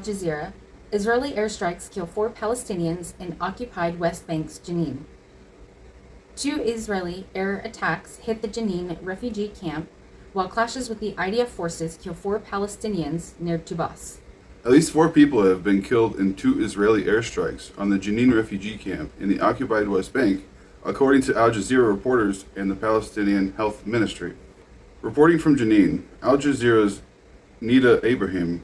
Jazeera, Israeli airstrikes kill 4 Palestinians in occupied West Bank's Jenin. 2 Israeli air attacks hit the Jenin refugee camp, while clashes with the IDF forces kill 4 Palestinians near Tubas. At least 4 people have been killed in 2 Israeli airstrikes on the Jenin refugee camp in the occupied West Bank, according to Al Jazeera reporters and the Palestinian Health Ministry. Reporting from Jenin, Al Jazeera's Nida Ibrahim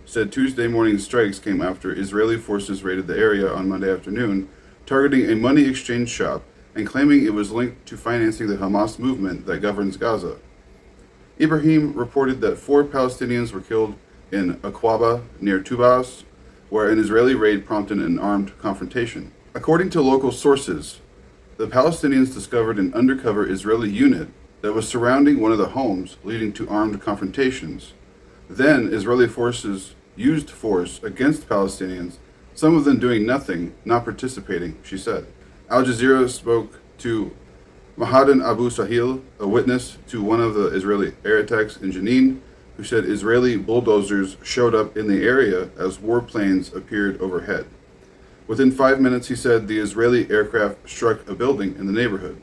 said Tuesday morning strikes came after Israeli forces raided the area on Monday afternoon, targeting a money exchange shop and claiming it was linked to financing the Hamas movement that governs Gaza. Ibrahim reported that 4 Palestinians were killed in Aqaba near Tubas, where an Israeli raid prompted an armed confrontation. According to local sources, the Palestinians discovered an undercover Israeli unit that was surrounding one of the homes, leading to armed confrontations. Then Israeli forces used force against Palestinians, some of them doing nothing, not participating, she said. Al Jazeera spoke to Mahadan Abu Sahil, a witness to one of the Israeli air attacks in Jenin, who said Israeli bulldozers showed up in the area as warplanes appeared overhead. Within 5 minutes, he said, the Israeli aircraft struck a building in the neighborhood.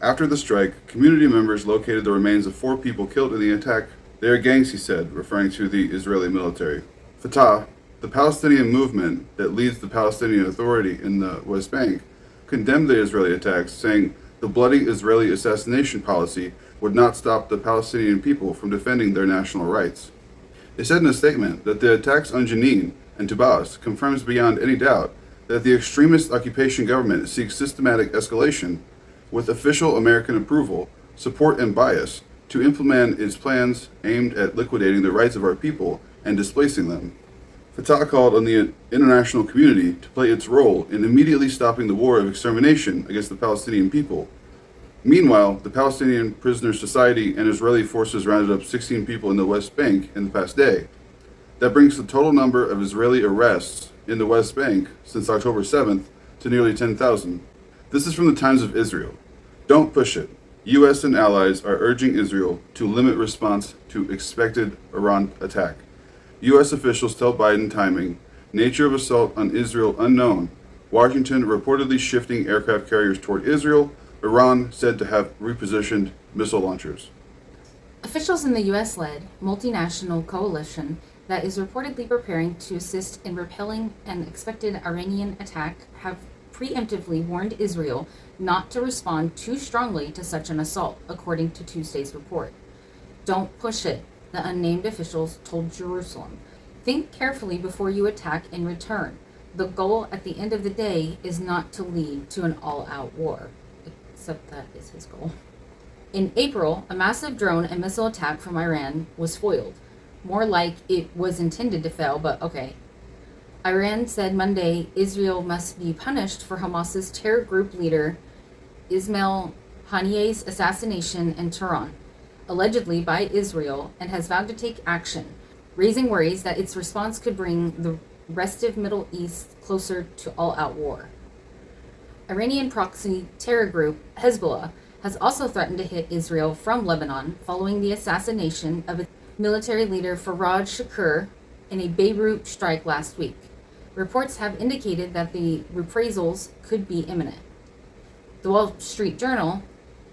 After the strike, community members located the remains of 4 people killed in the attack. They are gangs, he said, referring to the Israeli military. Fatah, the Palestinian movement that leads the Palestinian Authority in the West Bank, condemned the Israeli attacks, saying the bloody Israeli assassination policy would not stop the Palestinian people from defending their national rights. They said in a statement that the attacks on Jenin and Tubas confirms beyond any doubt that the extremist occupation government seeks systematic escalation with official American approval, support, and bias to implement its plans aimed at liquidating the rights of our people and displacing them. Fatah called on the international community to play its role in immediately stopping the war of extermination against the Palestinian people. Meanwhile, the Palestinian Prisoner Society and Israeli forces rounded up 16 people in the West Bank in the past day. That brings the total number of Israeli arrests in the West Bank since October 7th to nearly 10,000. This is from the Times of Israel. Don't push it. U.S. and allies are urging Israel to limit response to expected Iran attack. U.S. officials tell Biden timing, nature of assault on Israel unknown, Washington reportedly shifting aircraft carriers toward Israel, Iran said to have repositioned missile launchers. Officials in the U.S.-led multinational coalition that is reportedly preparing to assist in repelling an expected Iranian attack have preemptively warned Israel not to respond too strongly to such an assault, according to Tuesday's report. Don't push it, the unnamed officials told Jerusalem. Think carefully before you attack in return. The goal at the end of the day is not to lead to an all-out war. Except that is his goal. In April, a massive drone and missile attack from Iran was foiled. More like it was intended to fail, but okay. Iran said Monday Israel must be punished for Hamas's terror group leader Ismail Haniyeh's assassination in Tehran, allegedly by Israel, and has vowed to take action, raising worries that its response could bring the restive Middle East closer to all-out war. Iranian proxy terror group Hezbollah has also threatened to hit Israel from Lebanon following the assassination of its military leader Faraj Shakur in a Beirut strike last week. Reports have indicated that the reprisals could be imminent. The Wall Street Journal,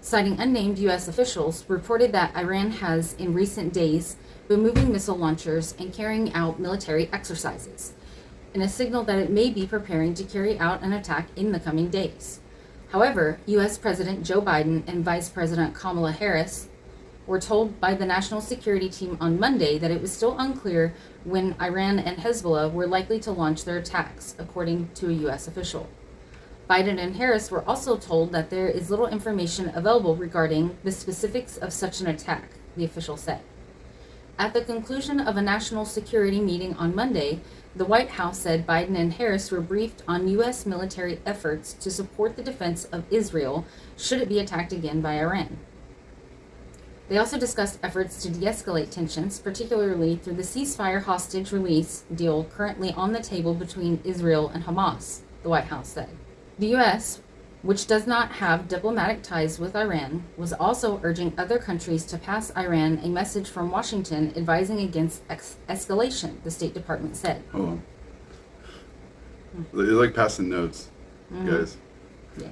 citing unnamed U.S. officials, reported that Iran has, in recent days, been moving missile launchers and carrying out military exercises, in a signal that it may be preparing to carry out an attack in the coming days. However, U.S. President Joe Biden and Vice President Kamala Harris were told by the National Security Team on Monday that it was still unclear when Iran and Hezbollah were likely to launch their attacks, according to a U.S. official. Biden and Harris were also told that there is little information available regarding the specifics of such an attack, the official said. At the conclusion of a national security meeting on Monday, the White House said Biden and Harris were briefed on U.S. military efforts to support the defense of Israel should it be attacked again by Iran. They also discussed efforts to de-escalate tensions, particularly through the ceasefire hostage release deal currently on the table between Israel and Hamas, the White House said. The U.S. which does not have diplomatic ties with Iran, was also urging other countries to pass Iran a message from Washington advising against escalation, the State Department said. Oh. They're like passing notes, guys. Yeah.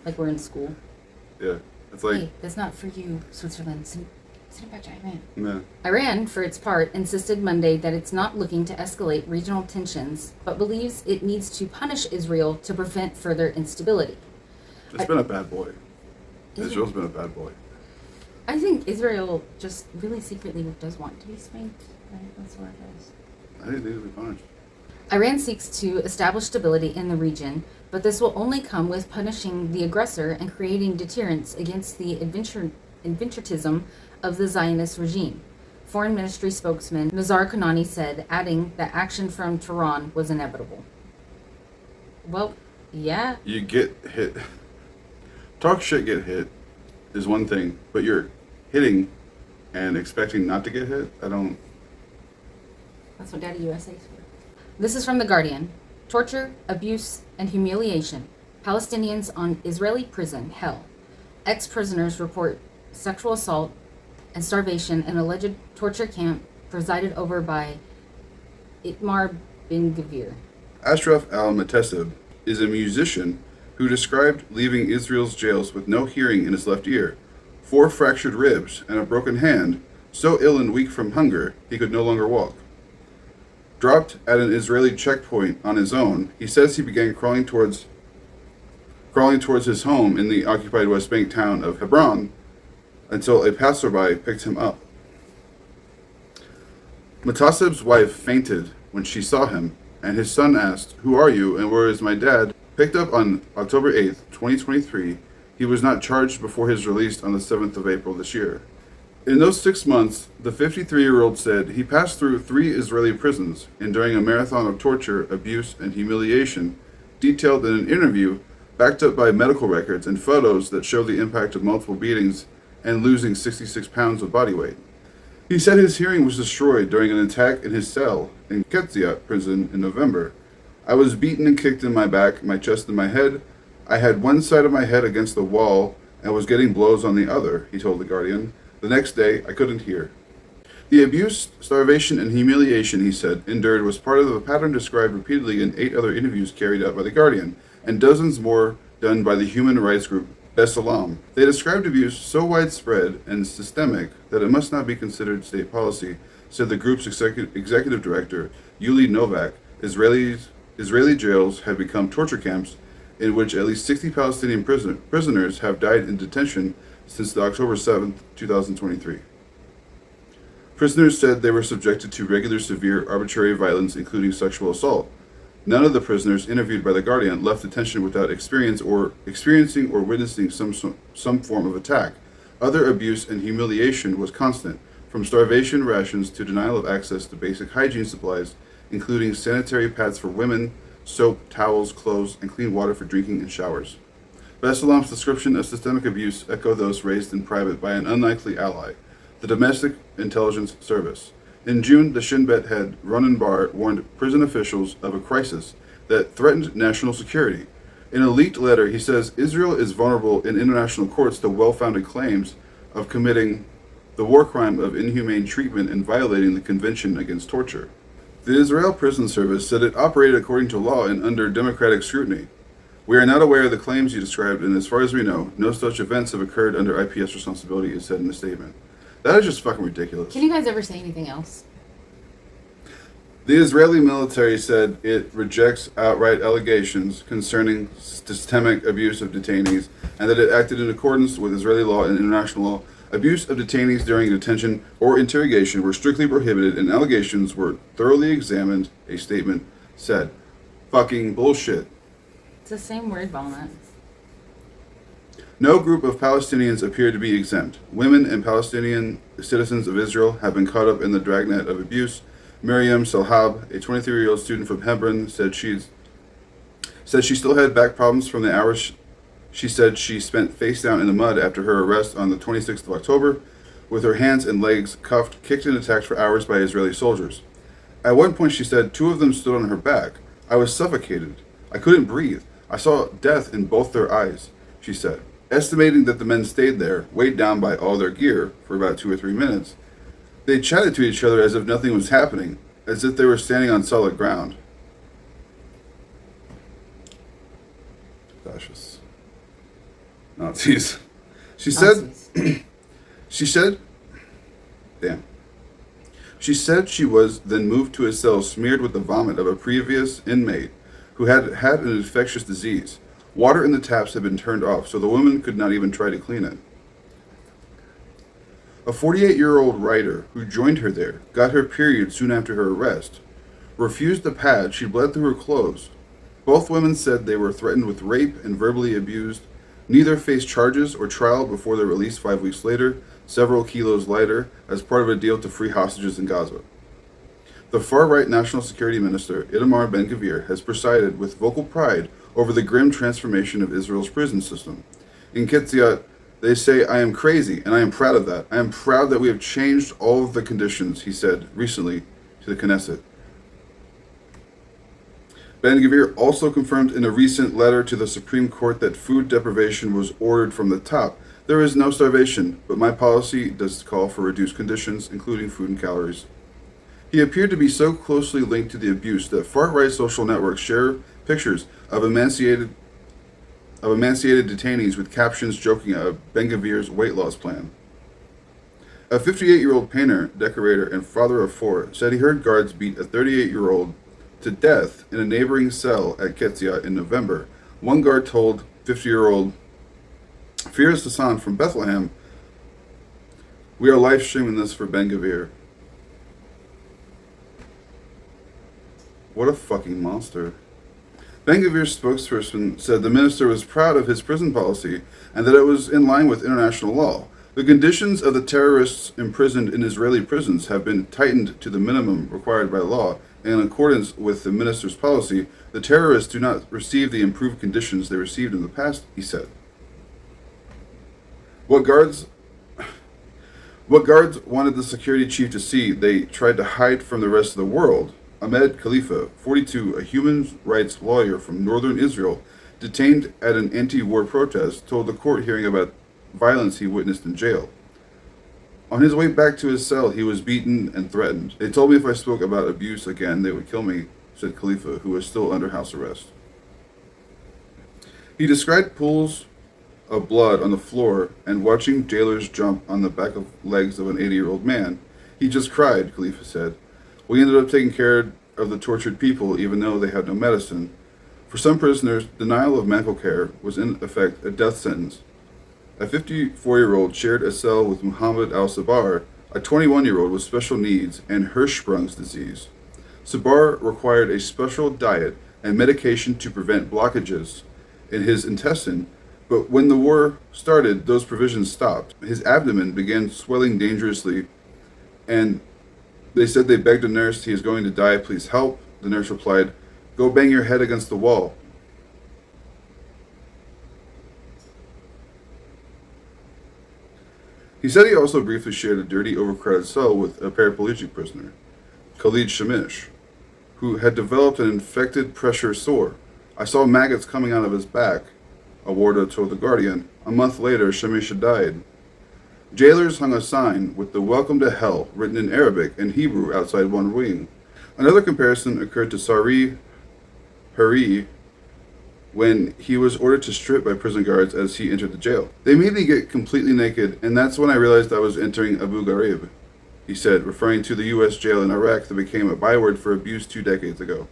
Like we're in school. Yeah. It's like... Hey, that's not for you, Switzerland. Send it back to Iran. Nah. Iran, for its part, insisted Monday that it's not looking to escalate regional tensions, but believes it needs to punish Israel to prevent further instability. It's been a bad boy. Israel's been a bad boy. I think Israel just really secretly does want to be spanked. Right? That's what it is. I think they need to be punished. Iran seeks to establish stability in the region, but this will only come with punishing the aggressor and creating deterrence against the adventurism of the Zionist regime. Foreign Ministry spokesman Nazar Kanani said, adding that action from Tehran was inevitable. Well, yeah. You get hit. Talk shit, get hit is one thing, but you're hitting and expecting not to get hit? I don't... That's what Daddy USA is for. This is from The Guardian. Torture, abuse, and humiliation. Palestinians on Israeli prison hell. Ex-prisoners report sexual assault and starvation in alleged torture camp presided over by Itamar Ben-Gvir. Ashraf al-Mutasib is a musician who described leaving Israel's jails with no hearing in his left ear, 4 fractured ribs, and a broken hand, so ill and weak from hunger he could no longer walk. Dropped at an Israeli checkpoint on his own, he says he began crawling towards his home in the occupied West Bank town of Hebron until a passerby picked him up. Mutasib's wife fainted when she saw him, and his son asked, "Who are you and where is my dad?" Picked up on October 8th, 2023, he was not charged before his release on the 7th of April this year. In those 6 months, the 53-year-old said he passed through 3 Israeli prisons, enduring a marathon of torture, abuse, and humiliation, detailed in an interview backed up by medical records and photos that show the impact of multiple beatings and losing 66 pounds of body weight. He said his hearing was destroyed during an attack in his cell in Ketziat prison in November. "I was beaten and kicked in my back, my chest, and my head. I had one side of my head against the wall and was getting blows on the other," he told The Guardian. "The next day, I couldn't hear." The abuse, starvation, and humiliation, he said, endured was part of a pattern described repeatedly in 8 other interviews carried out by The Guardian, and dozens more done by the human rights group B'Tselem. They described abuse so widespread and systemic that it must not be considered state policy, said the group's executive director, Yuli Novak. Israeli jails have become torture camps in which at least 60 Palestinian prisoners have died in detention since the October 7, 2023. Prisoners said they were subjected to regular severe arbitrary violence, including sexual assault. None of the prisoners interviewed by The Guardian left detention without experiencing or witnessing some form of attack. Other abuse and humiliation was constant, from starvation rations to denial of access to basic hygiene supplies, including sanitary pads for women, soap, towels, clothes, and clean water for drinking and showers. B'Tselem's description of systemic abuse echo those raised in private by an unlikely ally, the Domestic Intelligence Service. In June, the Shin Bet head, Ronen Bar, warned prison officials of a crisis that threatened national security. In a leaked letter, he says Israel is vulnerable in international courts to well-founded claims of committing the war crime of inhumane treatment and violating the Convention Against Torture. The Israel Prison Service said it operated according to law and under democratic scrutiny. "We are not aware of the claims you described, and as far as we know, no such events have occurred under IPS responsibility," is said in the statement. That is just fucking ridiculous. Can you guys ever say anything else? The Israeli military said it rejects outright allegations concerning systemic abuse of detainees and that it acted in accordance with Israeli law and international law. Abuse of detainees during detention or interrogation were strictly prohibited and allegations were thoroughly examined, a statement said. Fucking bullshit. It's the same word, vomit. No group of Palestinians appear to be exempt. Women and Palestinian citizens of Israel have been caught up in the dragnet of abuse. Miriam Salhab, a 23-year-old student from Hebron, said she still had back problems from the hours she said she spent face down in the mud after her arrest on the 26th of October, with her hands and legs cuffed, kicked, and attacked for hours by Israeli soldiers. At one point, she said 2 of them stood on her back. "I was suffocated. I couldn't breathe. I saw death in both their eyes, she said. Estimating that the men stayed there, weighed down by all their gear, for about 2 or 3 minutes, they chatted to each other as if nothing was happening, as if they were standing on solid ground. Fascists. Nazis. She said, She said she was then moved to a cell smeared with the vomit of a previous inmate who had had an infectious disease. Water in the taps had been turned off, so the woman could not even try to clean it. A 48-year-old writer who joined her there got her period soon after her arrest. Refused the pad, she bled through her clothes. Both women said they were threatened with rape and verbally abused. Neither faced charges or trial before their release 5 weeks later, several kilos lighter, as part of a deal to free hostages in Gaza. The far-right National Security Minister, Itamar Ben-Gvir, has presided with vocal pride over the grim transformation of Israel's prison system. In Ketziat, they say, "I am crazy, and I am proud of that. I am proud that we have changed all of the conditions," he said recently to the Knesset. Ben-Gvir also confirmed in a recent letter to the Supreme Court that food deprivation was ordered from the top. There is no starvation, but my policy does call for reduced conditions, including food and calories. He appeared to be so closely linked to the abuse that far-right social networks share pictures of emaciated detainees with captions joking about Ben-Gvir's weight loss plan. A 58-year-old painter, decorator, and father of 4 said he heard guards beat a 38-year-old to death in a neighboring cell at Ketziat in November. One guard told 50-year-old Firas Hassan from Bethlehem, "We are live streaming this for Ben-Gvir." What a fucking monster. Ben-Gvir's spokesperson said the minister was proud of his prison policy and that it was in line with international law. The conditions of the terrorists imprisoned in Israeli prisons have been tightened to the minimum required by law, and in accordance with the minister's policy, the terrorists do not receive the improved conditions they received in the past, he said. What guards wanted the security chief to see, they tried to hide from the rest of the world. Ahmed Khalifa, 42, a human rights lawyer from northern Israel, detained at an anti-war protest, told the court hearing about violence he witnessed in jail. On his way back to his cell, he was beaten and threatened. They told me if I spoke about abuse again, they would kill me, said Khalifa, who was still under house arrest. He described pools of blood on the floor and watching jailers jump on the back of legs of an 80-year-old man. He just cried, Khalifa said. We ended up taking care of the tortured people even though they had no medicine. For some prisoners, denial of medical care was in effect a death sentence. A 54-year-old shared a cell with Muhammad al-Sabar, a 21-year-old with special needs and Hirschsprung's disease. Sabar required a special diet and medication to prevent blockages in his intestine, but when the war started, those provisions stopped. His abdomen began swelling dangerously, and they said they begged a nurse, "He is going to die, please help." The nurse replied, "Go bang your head against the wall." He said he also briefly shared a dirty, overcrowded cell with a paraplegic prisoner, Khalid Shamish, who had developed an infected pressure sore. "I saw maggots coming out of his back," a warder told The Guardian. A month later, Shamish had died. Jailers hung a sign with the "Welcome to Hell" written in Arabic and Hebrew outside one wing. Another comparison occurred to Sari Hari when he was ordered to strip by prison guards as he entered the jail. "They made me get completely naked, and that's when I realized I was entering Abu Ghraib," he said, referring to the U.S. jail in Iraq that became a byword for abuse 2 decades ago.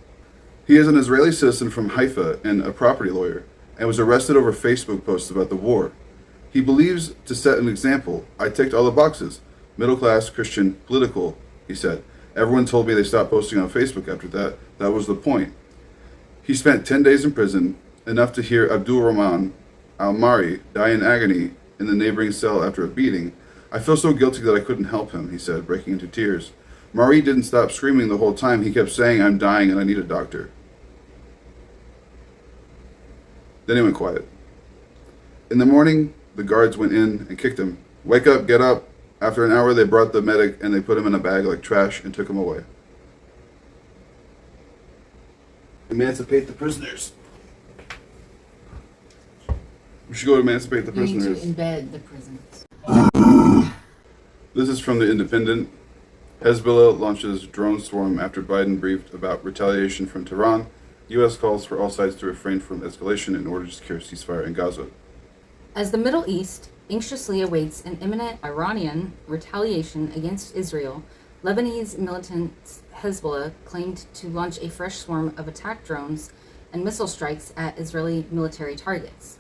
He is an Israeli citizen from Haifa and a property lawyer, and was arrested over Facebook posts about the war. He believes to set an example. "I ticked all the boxes. Middle class, Christian, political," he said. "Everyone told me they stopped posting on Facebook after that. That was the point." He spent 10 days in prison, enough to hear Abdul Rahman al-Mari die in agony in the neighboring cell after a beating. "I feel so guilty that I couldn't help him," he said, breaking into tears. Mari didn't stop screaming the whole time. He kept saying, "I'm dying and I need a doctor." Then he went quiet. In the morning, the guards went in and kicked him. "Wake up, get up." After an hour, they brought the medic and they put him in a bag like trash and took him away. Emancipate the prisoners. We should go emancipate the You need prisoners. to embed the prisons. This is from The Independent. Hezbollah launches drone swarm after Biden briefed about retaliation from Tehran. U.S. calls for all sides to refrain from escalation in order to secure ceasefire in Gaza. As the Middle East anxiously awaits an imminent Iranian retaliation against Israel, Lebanese militant Hezbollah claimed to launch a fresh swarm of attack drones and missile strikes at Israeli military targets.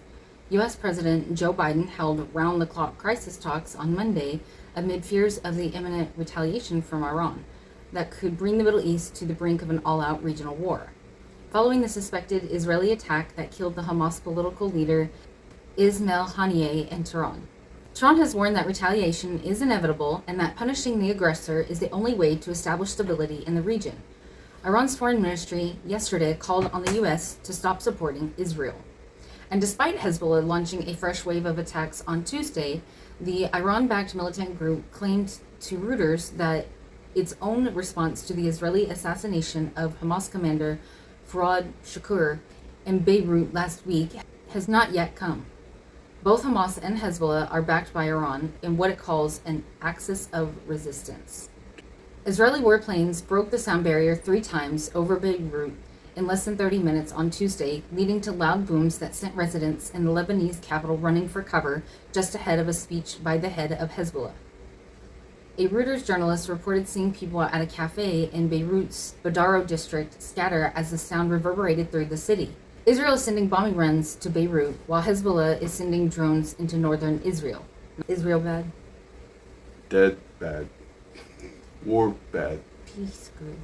U.S. President Joe Biden held round-the-clock crisis talks on Monday amid fears of the imminent retaliation from Iran that could bring the Middle East to the brink of an all-out regional war. Following the suspected Israeli attack that killed the Hamas political leader Ismail Haniyeh in Tehran. Tehran has warned that retaliation is inevitable and that punishing the aggressor is the only way to establish stability in the region. Iran's foreign ministry yesterday called on the U.S. to stop supporting Israel. And despite Hezbollah launching a fresh wave of attacks on Tuesday, the Iran-backed militant group claimed to Reuters that its own response to the Israeli assassination of Hamas commander Fuad Shukr in Beirut last week has not yet come. Both Hamas and Hezbollah are backed by Iran in what it calls an axis of resistance. Israeli warplanes broke the sound barrier 3 times over Beirut in less than 30 minutes on Tuesday, leading to loud booms that sent residents in the Lebanese capital running for cover just ahead of a speech by the head of Hezbollah. A Reuters journalist reported seeing people at a cafe in Beirut's Badaro district scatter as the sound reverberated through the city. Israel is sending bombing runs to Beirut, while Hezbollah is sending drones into northern Israel. Israel bad? Dead bad. War bad. Peace good.